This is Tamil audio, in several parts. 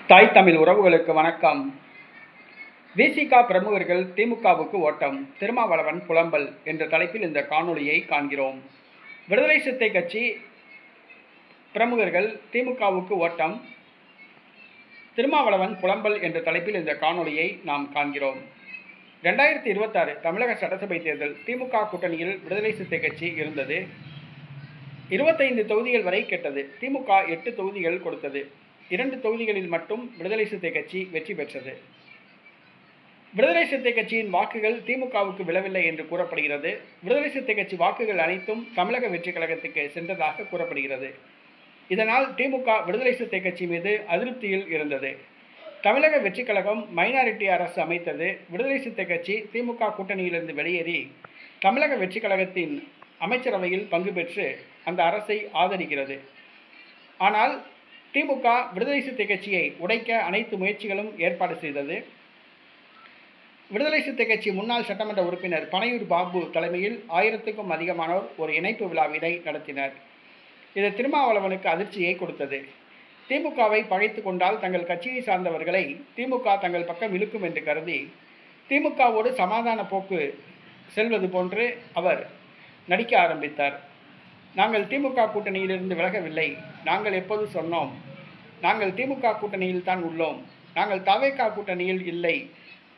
தாய் தமிழ் உறவுகளுக்கு வணக்கம். விசிக பிரமுகர்கள் திமுகவுக்கு ஓட்டம், திருமாவளவன் புலம்பல் என்ற தலைப்பில் இந்த காணொளியை காண்கிறோம். விடுதலை சிறுத்தை கட்சி பிரமுகர்கள் திமுகவுக்கு ஓட்டம், திருமாவளவன் புலம்பல் என்ற தலைப்பில் இந்த காணொளியை நாம் காண்கிறோம். 2026 தமிழக சட்டசபை தேர்தல் திமுக கூட்டணியில் விடுதலை சிறுத்தை கட்சி இருந்தது. 25 தொகுதிகள் வரை கேட்டது. திமுக 8 தொகுதிகள் கொடுத்தது. 2 தொகுதிகளில் மட்டும் விடுதலை சிறுத்தை கட்சி வெற்றி பெற்றது. விடுதலை சிறுத்தை கட்சியின் வாக்குகள் திமுகவுக்கு விழவில்லை என்று கூறப்படுகிறது. விடுதலை சிறுத்தை கட்சி வாக்குகள் அனைத்தும் தமிழக வெற்றி கழகத்துக்கு சென்றதாக கூறப்படுகிறது. இதனால் திமுக விடுதலை சிறுத்தை கட்சி மீது அதிருப்தியில் இருந்தது. தமிழக வெற்றி கழகம் மைனாரிட்டி அரசு அமைத்தது. விடுதலை சிறுத்தை கட்சி திமுக கூட்டணியிலிருந்து வெளியேறி தமிழக வெற்றி கழகத்தின் அமைச்சரவையில் பங்கு பெற்று அந்த அரசை ஆதரிக்கிறது. ஆனால் திமுக விடுதலை சிறுத்தை கட்சியை உடைக்க அனைத்து முயற்சிகளும் ஏற்பாடு செய்தது. விடுதலை சிறுத்தை கட்சி முன்னாள் சட்டமன்ற உறுப்பினர் பனையூர் பாபு தலைமையில் 1000க்கும் அதிகமானோர் ஒரு இணைப்பு விழாவினை நடத்தினர். இது திருமாவளவனுக்கு அதிர்ச்சியை கொடுத்தது. திமுகவை பகைத்து கொண்டால் தங்கள் கட்சியை சார்ந்தவர்களை திமுக தங்கள் பக்கம் இழுக்கும் என்று கருதி திமுகவோடு சமாதான போக்கு செல்வது போன்று அவர் நடிக்க ஆரம்பித்தார். நாங்கள் திமுக கூட்டணியிலிருந்து விலகவில்லை. நாங்கள் எப்போது சொன்னோம்? நாங்கள் திமுக கூட்டணியில் தான் உள்ளோம். நாங்கள் தவேகா கூட்டணியில் இல்லை.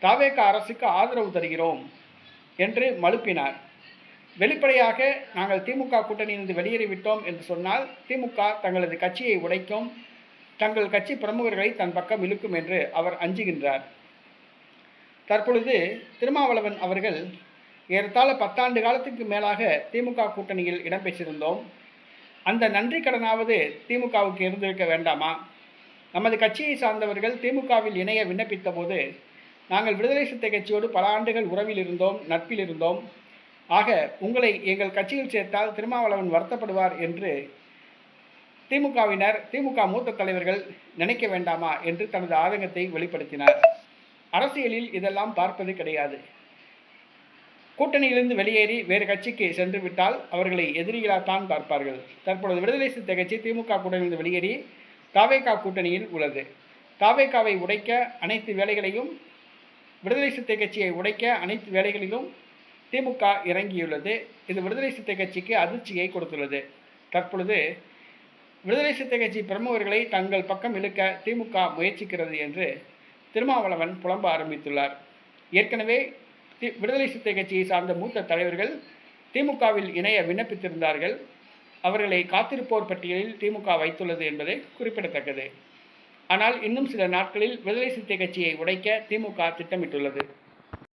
தவேகா அரசுக்கு ஆதரவு தருகிறோம் என்று மழுப்பினார். வெளிப்படையாக நாங்கள் திமுக கூட்டணியிலிருந்து வெளியேறிவிட்டோம் என்று சொன்னால் திமுக தங்களது கட்சியை உடைக்கும், தங்கள் கட்சி பிரமுகர்களை தன் பக்கம் இழுக்கும் என்று அவர் அஞ்சுகின்றார். தற்பொழுது திருமாவளவன் அவர்கள் ஏறத்தாழ 10 ஆண்டு காலத்துக்கு மேலாக திமுக கூட்டணியில் இடம்பெற்றிருந்தோம். அந்த நன்றி கடனாவது திமுகவுக்கு இருந்திருக்க வேண்டாமா? நமது கட்சியை சார்ந்தவர்கள் திமுகவில் இணைய விண்ணப்பித்த போது நாங்கள் விடுதலை சிறுத்தை கட்சியோடு பல ஆண்டுகள் உறவில் இருந்தோம், நட்பில் இருந்தோம். ஆக உங்களை எங்கள் கட்சியில் சேர்த்தால் திருமாவளவன் வருத்தப்படுவார் என்று திமுகவினர், திமுக மூத்த தலைவர்கள் நினைக்க வேண்டாமா என்று தனது ஆதங்கத்தை வெளிப்படுத்தினார். அரசியலில் இதெல்லாம் பார்ப்பது கிடையாது. கூட்டணியிலிருந்து வெளியேறி வேறு கட்சிக்கு சென்று விட்டால் அவர்களை எதிரிகளாகத்தான் பார்ப்பார்கள். தற்பொழுது விடுதலை சிறுத்தை கட்சி திமுக கூட்டணியிலிருந்து வெளியேறி தவேகா கூட்டணியில் உள்ளது. தவேகாவை உடைக்க அனைத்து வேலைகளையும், விடுதலை சிறுத்தை கட்சியை உடைக்க அனைத்து வேலைகளிலும் திமுக இறங்கியுள்ளது. இது விடுதலை சிறுத்தை கட்சிக்கு அதிர்ச்சியை கொடுத்துள்ளது. தற்பொழுது விடுதலை சிறுத்தை கட்சி பிரமுகர்களை தங்கள் பக்கம் இழுக்க திமுக முயற்சிக்கிறது என்று திருமாவளவன் புலம்ப ஆரம்பித்துள்ளார். ஏற்கனவே விடுதலை சிறுத்தை கட்சியை சார்ந்த மூத்த தலைவர்கள் திமுகவில் இணைய விண்ணப்பித்திருந்தார்கள். அவர்களை காத்திருப்போர் பட்டியலில் திமுக வைத்துள்ளது என்பது குறிப்பிடத்தக்கது. ஆனால் இன்னும் சில நாட்களில் விடுதலை சிறுத்தை கட்சியை உடைக்க திமுக திட்டமிட்டுள்ளது.